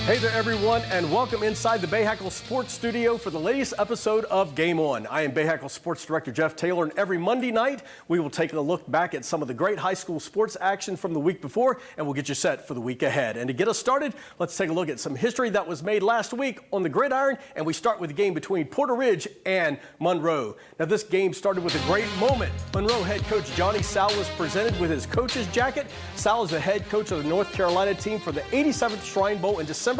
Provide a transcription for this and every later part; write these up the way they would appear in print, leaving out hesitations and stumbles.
Hey there, everyone, and welcome inside the Bahakel Sports Studio for the latest episode of Game On. I am Bahakel Sports Director Jeff Taylor, and every Monday night we will take a look back at some of the great high school sports action from the week before, and we'll get you set for the week ahead. And to get us started, let's take a look at some history that was made last week on the gridiron, and we start with the game between Porter Ridge and Monroe. Now, this game started with a great moment. Monroe head coach Johnny Sal was presented with his coach's jacket. Sal is the head coach of the North Carolina team for the 87th Shrine Bowl in December.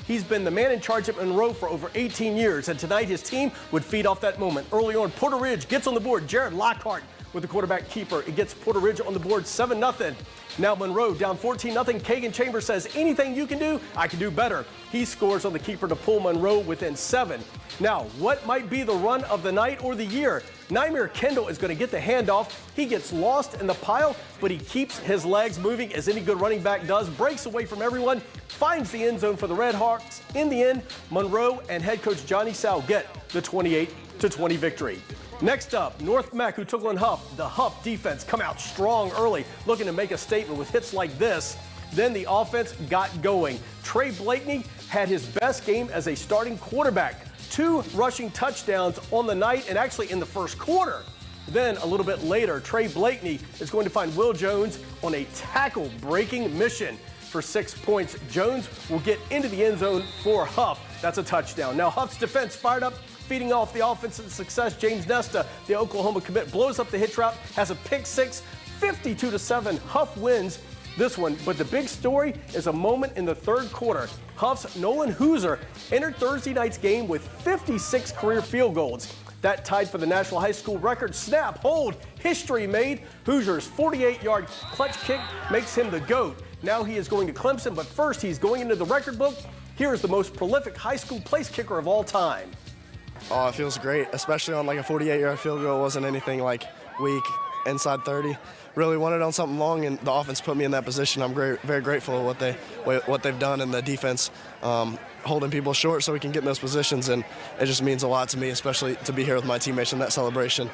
He's been the man in charge at Monroe for over 18 years, and tonight his team would feed off that moment. Early on, Porter Ridge gets on the board. Jared Lockhart with the quarterback keeper. It gets Porter Ridge on the board 7-0. Now Monroe down 14-0. Kagan Chambers says, anything you can do, I can do better. He scores on the keeper to pull Monroe within 7. Now, what might be the run of the night or the year? Nymir Kendall is going to get the handoff. He gets lost in the pile, but he keeps his legs moving as any good running back does, breaks away from everyone, finds the end zone for the Red Hawks. In the end, Monroe and head coach Johnny Sal get the 28-20 victory. Next up, North Mac, who took on Huff. The Huff defense come out strong early, looking to make a statement with hits like this. Then the offense got going. Trey Blakeney had his best game as a starting quarterback. 2 rushing touchdowns on the night and actually in the first quarter. Then a little bit later, Trey Blakeney is going to find Will Jones on a tackle-breaking mission. For 6 points, Jones will get into the end zone for Huff. That's a touchdown. Now Huff's defense fired up, feeding off the offensive success. James Nesta, the Oklahoma commit, blows up the hitch route, has a pick six, 52-7. Huff wins this one, but the big story is a moment in the third quarter. Huff's Nolan Hooser entered Thursday night's game with 56 career field goals. That tied for the national high school record. Snap, hold, history made. Hooser's 48-yard clutch kick makes him the GOAT. Now he is going to Clemson, but first he's going into the record book. Here is the most prolific high school place kicker of all time. Oh, it feels great, especially on like a 48-yard field goal. It wasn't anything like weak, inside 30. Really wanted on something long, and the offense put me in that position. I'm very grateful of what they've done in the defense, holding people short so we can get in those positions, and it just means a lot to me, especially to be here with my teammates in that celebration.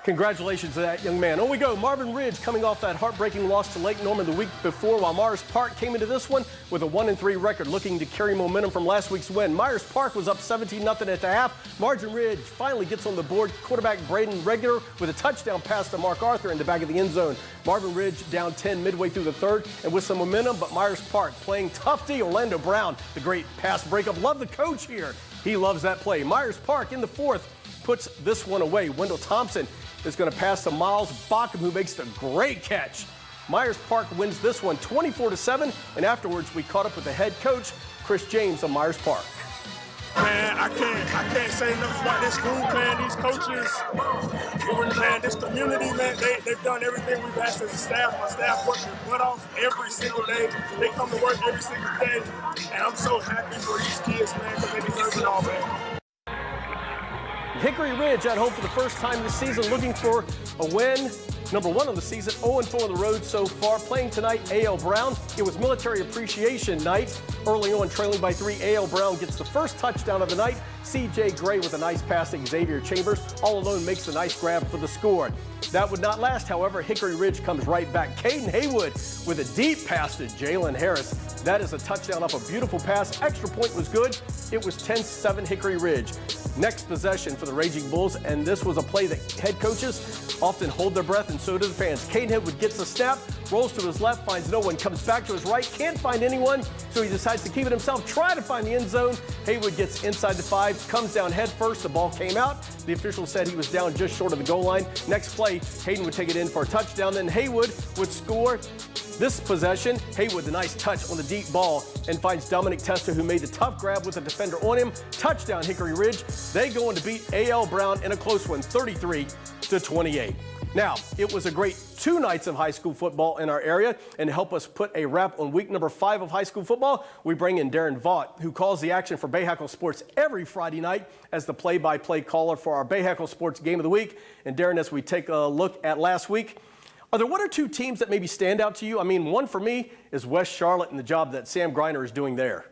Congratulations to that young man. On we go. Marvin Ridge coming off that heartbreaking loss to Lake Norman the week before, while Myers Park came into this one with a 1-3 record, looking to carry momentum from last week's win. Myers Park was up 17-0 at the half. Marvin Ridge finally gets on the board. Quarterback Braden Regular with a touchdown pass to Mark Arthur in the back of the end zone. Marvin Ridge down 10 midway through the third and with some momentum, but Myers Park playing tough D. Orlando Brown, the great pass breakup. Love the coach here. He loves that play. Myers Park in the fourth puts this one away. Wendell Thompson is going to pass to Miles Bockham, who makes the great catch. Myers Park wins this one 24-7, and afterwards we caught up with the head coach, Chris James of Myers Park. Man, I can't say enough about this group, man. These coaches, man, this community, man, they've done everything we've asked as a staff. My staff works their butt off every single day. They come to work every single day, and I'm so happy for these kids, man, because they deserve it all, man. Hickory Ridge at home for the first time this season, looking for a win. Number 1 on the season, 0-4 on the road so far. Playing tonight, A.L. Brown. It was Military Appreciation Night. Early on, trailing by 3, A.L. Brown gets the first touchdown of the night. C.J. Gray with a nice pass to Xavier Chambers. All alone makes a nice grab for the score. That would not last, however. Hickory Ridge comes right back. Caden Haywood with a deep pass to Jalen Harris. That is a touchdown off a beautiful pass. Extra point was good. It was 10-7 Hickory Ridge. Next possession for the Raging Bulls, and this was a play that head coaches often hold their breath, and so do the fans. Caden Haywood gets the snap, rolls to his left, finds no one, comes back to his right, can't find anyone, so he decides to keep it himself, try to find the end zone. Haywood gets inside the 5, comes down head first, the ball came out. The official said he was down just short of the goal line. Next play, Hayden would take it in for a touchdown, then Haywood would score. This possession, Haywood, a nice touch on the deep ball, and finds Dominic Testa, who made the tough grab with the defender on him. Touchdown, Hickory Ridge. They go on to beat A.L. Brown in a close one, 33-28. Now, it was a great 2 nights of high school football in our area, and to help us put a wrap on week number 5 of high school football, we bring in Darren Vaught, who calls the action for Bahakel Sports every Friday night as the play-by-play caller for our Bahakel Sports Game of the Week. And Darren, as we take a look at last week, are there 1 or 2 teams that maybe stand out to you? I mean, one for me is West Charlotte and the job that Sam Griner is doing there.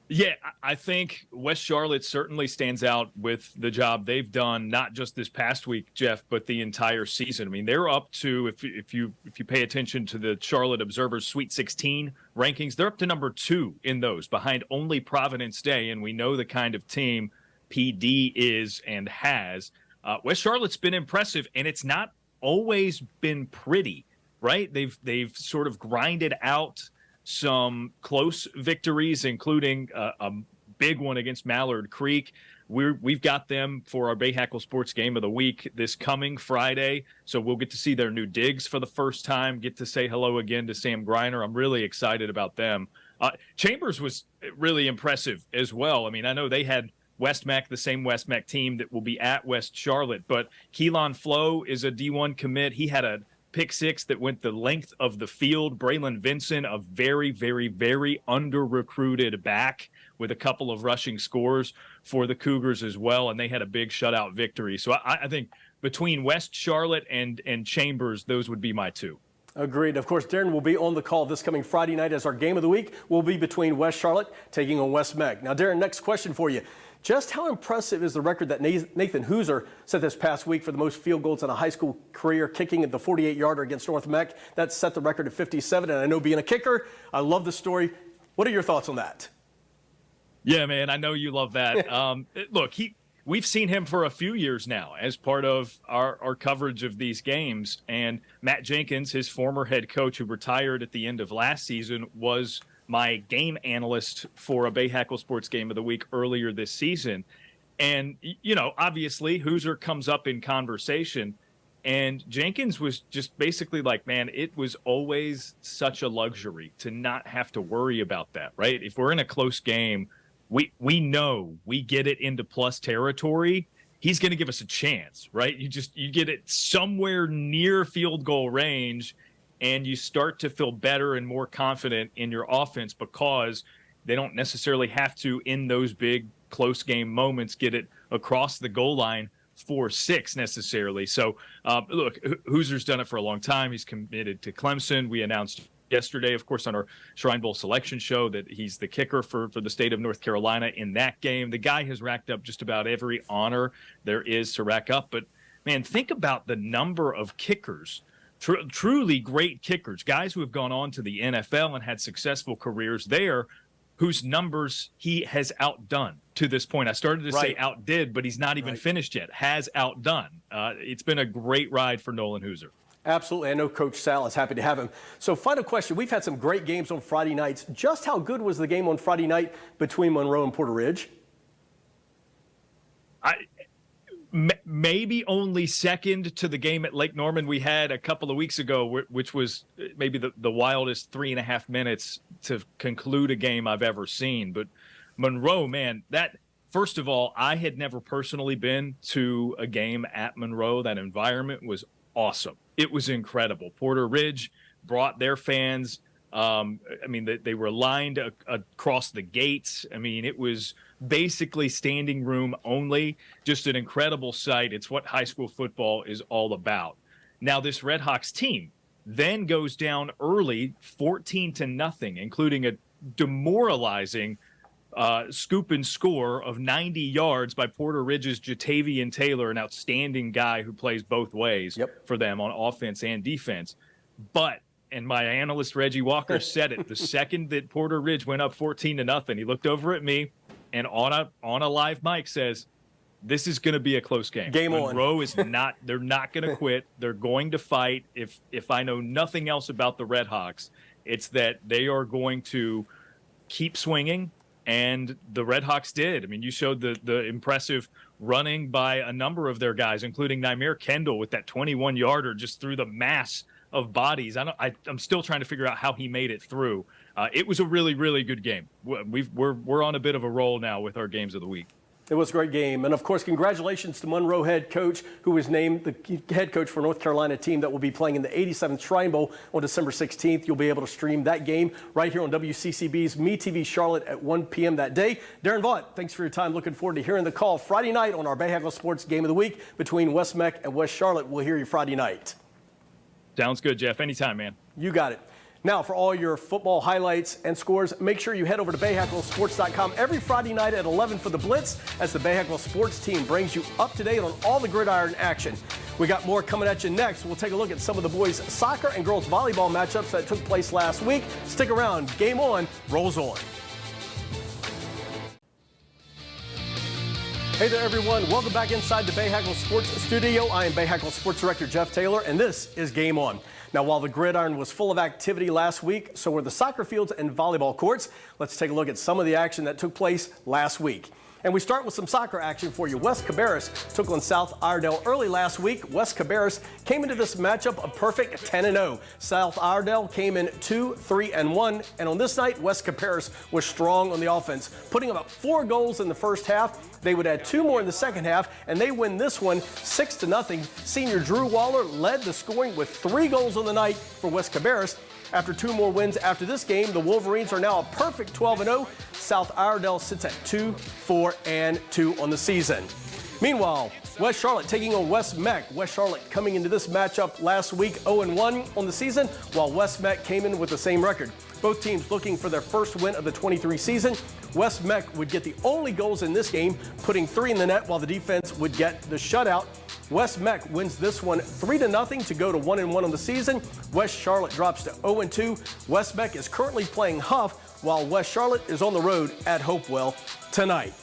Yeah, I think West Charlotte certainly stands out with the job they've done, not just this past week, Jeff, but the entire season. I mean, they're up to, if you pay attention to the Charlotte Observer's Sweet 16 rankings, they're up to number 2 in those, behind only Providence Day, and we know the kind of team PD is and has. West Charlotte's been impressive, and it's not always been pretty, right? They've sort of grinded out some close victories, including a big one against Mallard Creek. We've got them for our Bayhackle Sports Game of the Week this coming Friday, so we'll get to see their new digs for the first time, get to say hello again to Sam Griner. I'm really excited about them. Chambers was really impressive as well. I mean, I know they had West Mac, the same West Mac team that will be at West Charlotte, but Keelan Flo is a D1 commit. He had a pick six that went the length of the field. Braylon Vinson, a very, very, very under-recruited back with a couple of rushing scores for the Cougars as well, and they had a big shutout victory. So I think between West Charlotte and Chambers, those would be my 2. Agreed. Of course, Darren will be on the call this coming Friday night as our game of the week will be between West Charlotte taking on West Mac. Now, Darren, next question for you. Just how impressive is the record that Nathan Hooser set this past week for the most field goals in a high school career, kicking at the 48-yarder against North Mac? That set the record at 57, and I know being a kicker, I love the story. What are your thoughts on that? Yeah, man, I know you love that. Look, we've seen him for a few years now as part of our coverage of these games, and Matt Jenkins, his former head coach who retired at the end of last season, was my game analyst for a Bayhackle Sports Game of the Week earlier this season. And, you know, obviously Hooser comes up in conversation, and Jenkins was just basically like, man, it was always such a luxury to not have to worry about that, right? If we're in a close game, we know we get it into plus territory, he's going to give us a chance, right? You get it somewhere near field goal range, and you start to feel better and more confident in your offense because they don't necessarily have to, in those big close game moments, get it across the goal line for 6 necessarily. So, look, Hooser's done it for a long time. He's committed to Clemson. We announced yesterday, of course, on our Shrine Bowl selection show that he's the kicker for the state of North Carolina in that game. The guy has racked up just about every honor there is to rack up. But, man, think about the number of kickers, truly great kickers, guys who have gone on to the NFL and had successful careers there, whose numbers he has outdone to this point. I started to say outdid, but he's not even finished yet. Has outdone. It's been a great ride for Nolan Hooser. Absolutely. I know Coach Sal is happy to have him. So final question. We've had some great games on Friday nights. Just how good was the game on Friday night between Monroe and Porter Ridge? Maybe only second to the game at Lake Norman we had a couple of weeks ago, which was maybe the wildest 3.5 minutes to conclude a game I've ever seen. But Monroe, man, that first of all, I had never personally been to a game at Monroe. That environment was awesome. It was incredible. Porter Ridge brought their fans. I mean, they were lined across the gates. I mean, it was basically standing room only. Just an incredible sight. It's what high school football is all about. Now, this Redhawks team then goes down early, 14-0, including a demoralizing scoop and score of 90 yards by Porter Ridge's Jatavian Taylor, an outstanding guy who plays both ways for them on offense and defense. But, and my analyst Reggie Walker said it, the second that Porter Ridge went up 14-0, he looked over at me and on a live mic says, this is going to be a close game. Game on. Monroe is not, they're not going to quit. They're going to fight. If I know nothing else about the Redhawks, it's that they are going to keep swinging. And the Redhawks did. I mean, you showed the impressive running by a number of their guys, including Nymere Kendall with that 21-yarder just through the mass of bodies. I'm still trying to figure out how he made it through. It was a really, really good game. We're on a bit of a roll now with our games of the week. It was a great game. And, of course, congratulations to Monroe head coach, who was named the head coach for North Carolina team that will be playing in the 87th Shrine Bowl on December 16th. You'll be able to stream that game right here on WCCB's MeTV Charlotte at 1 p.m. that day. Darren Vaught, thanks for your time. Looking forward to hearing the call Friday night on our Bayhackle Sports Game of the Week between West Mac and West Charlotte. We'll hear you Friday night. Sounds good, Jeff. Anytime, man. You got it. Now, for all your football highlights and scores, make sure you head over to BayHackleSports.com every Friday night at 11 for the Blitz as the Bayhackle Sports team brings you up to date on all the gridiron action. We got more coming at you next. We'll take a look at some of the boys' soccer and girls' volleyball matchups that took place last week. Stick around. Game On rolls on. Hey there, everyone. Welcome back inside the Bayhackle Sports Studio. I am Bayhackle Sports Director Jeff Taylor, and this is Game On. Now, while the gridiron was full of activity last week, so were the soccer fields and volleyball courts. Let's take a look at some of the action that took place last week. And we start with some soccer action for you. West Cabarrus took on South Iredell early last week. West Cabarrus came into this matchup a perfect 10-0. South Iredell came in 2-3-1. And on this night, West Cabarrus was strong on the offense, putting about 4 goals in the first half. They would add 2 more in the second half, and they win this one 6-0. Senior Drew Waller led the scoring with 3 goals on the night for West Cabarrus. After 2 more wins after this game, the Wolverines are now a perfect 12-0. South Iredell sits at 2-4-2 on the season. Meanwhile, West Charlotte taking on West Meck. West Charlotte coming into this matchup last week 0-1 on the season, while West Meck came in with the same record. Both teams looking for their first win of the 23 season. West Meck would get the only goals in this game, putting 3 in the net, while the defense would get the shutout. West Meck wins this one 3-0 to go to 1-1 on the season. West Charlotte drops to 0-2. West Meck is currently playing Huff, while West Charlotte is on the road at Hopewell tonight.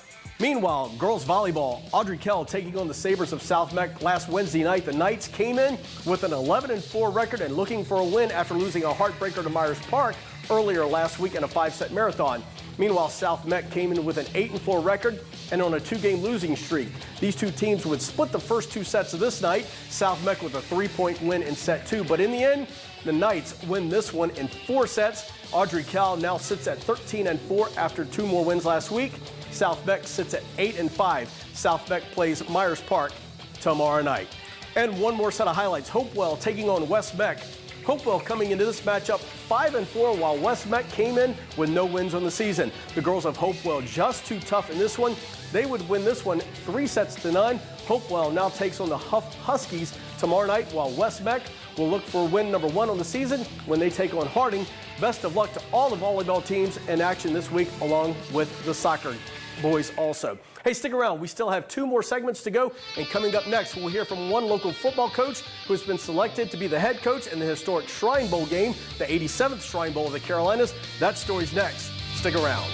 Meanwhile, girls volleyball, Ardrey Kell taking on the Sabres of South Meck last Wednesday night. The Knights came in with an 11-4 record and looking for a win after losing a heartbreaker to Myers Park earlier last week in a 5-set marathon. Meanwhile, South Meck came in with an 8-4 record and on a 2-game losing streak. These two teams would split the first 2 sets of this night. South Meck with a 3-point win in set 2, but in the end, the Knights win this one in 4 sets. Ardrey Kell now sits at 13-4 after 2 more wins last week. South Meck sits at 8-5. South Meck plays Myers Park tomorrow night. And one more set of highlights. Hopewell taking on West Meck. Hopewell coming into this matchup 5-4, while West Meck came in with no wins on the season. The girls of Hopewell just too tough in this one. They would win this one 3-0. Hopewell now takes on the Huskies tomorrow night, while West Meck will look for win number 1 on the season when they take on Harding. Best of luck to all the volleyball teams in action this week, along with the soccer boys also. Hey, stick around. We still have 2 more segments to go. And coming up next, we'll hear from one local football coach who has been selected to be the head coach in the historic Shrine Bowl game, the 87th Shrine Bowl of the Carolinas. That story's next. Stick around.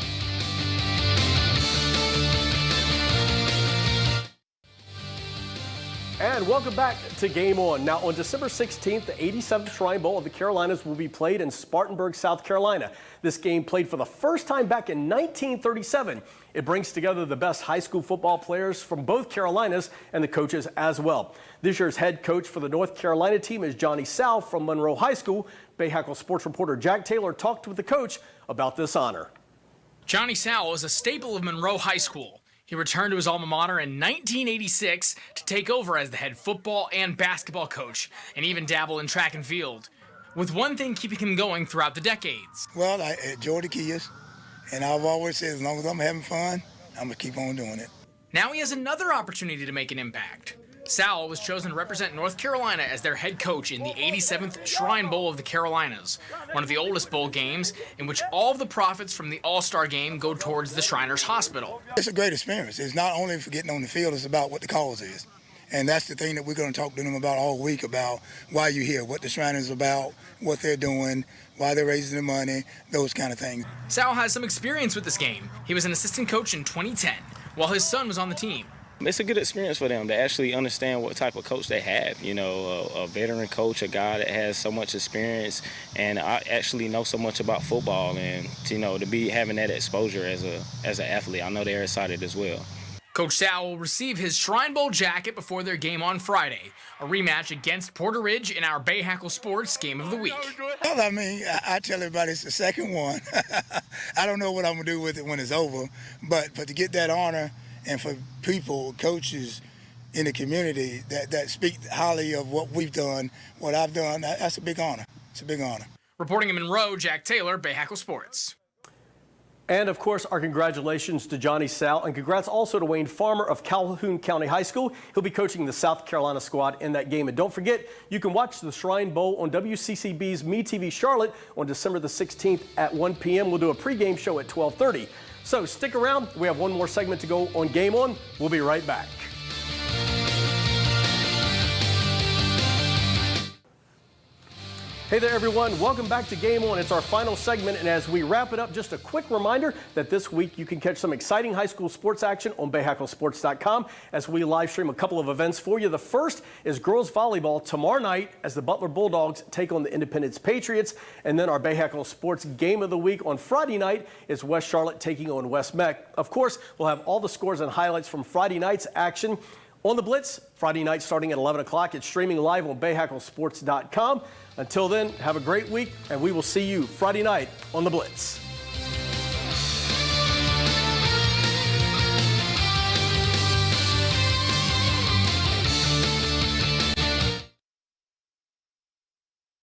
And welcome back to Game On. Now, on December 16th, the 87th Shrine Bowl of the Carolinas will be played in Spartanburg, South Carolina. This game played for the first time back in 1937. It brings together the best high school football players from both Carolinas and the coaches as well. This year's head coach for the North Carolina team is Johnny Sal from Monroe High School. Bayhackle sports reporter Jack Taylor talked with the coach about this honor. Johnny Sal is a staple of Monroe High School. He returned to his alma mater in 1986 to take over as the head football and basketball coach, and even dabble in track and field, with one thing keeping him going throughout the decades. Well, I enjoy the kids, and I've always said as long as I'm having fun, I'm going to keep on doing it. Now he has another opportunity to make an impact. Sal was chosen to represent North Carolina as their head coach in the 87th Shrine Bowl of the Carolinas, one of the oldest bowl games in which all of the profits from the All-Star game go towards the Shriners Hospital. It's a great experience. It's not only for getting on the field, it's about what the cause is. And that's the thing that we're going to talk to them about all week, about why you're here, what the Shriners are about, what they're doing, why they're raising the money, those kind of things. Sal has some experience with this game. He was an assistant coach in 2010, while his son was on the team. It's a good experience for them to actually understand what type of coach they have. You know, a veteran coach, a guy that has so much experience and I actually know so much about football, and you know, to be having that exposure as an athlete, I know they're excited as well. Coach Sal will receive his Shrine Bowl jacket before their game on Friday, a rematch against Porter Ridge in our Bayhackle Sports Game of the Week. Well, I mean, I tell everybody it's the second one. I don't know what I'm going to do with it when it's over, but to get that honor, and for people, coaches in the community that speak highly of what we've done, what I've done, that's a big honor. It's a big honor. Reporting in Monroe, Jack Taylor, Bayhackle Sports. And of course, our congratulations to Johnny Sal, and congrats also to Wayne Farmer of Calhoun County High School. He'll be coaching the South Carolina squad in that game. And don't forget, you can watch the Shrine Bowl on WCCB's MeTV Charlotte on December the 16th at 1 p.m. We'll do a pregame show at 12:30. So stick around. We have one more segment to go on Game On. We'll be right back. Hey there, everyone. Welcome back to Game On. It's our final segment, and as we wrap it up, just a quick reminder that this week you can catch some exciting high school sports action on BayHackleSports.com as we live stream a couple of events for you. The first is girls volleyball tomorrow night as the Butler Bulldogs take on the Independence Patriots, and then our Bayhackle Sports Game of the Week on Friday night is West Charlotte taking on West Meck. Of course, we'll have all the scores and highlights from Friday night's action on the Blitz, Friday night starting at 11 o'clock. It's streaming live on BayHackleSports.com. Until then, have a great week, and we will see you Friday night on the Blitz.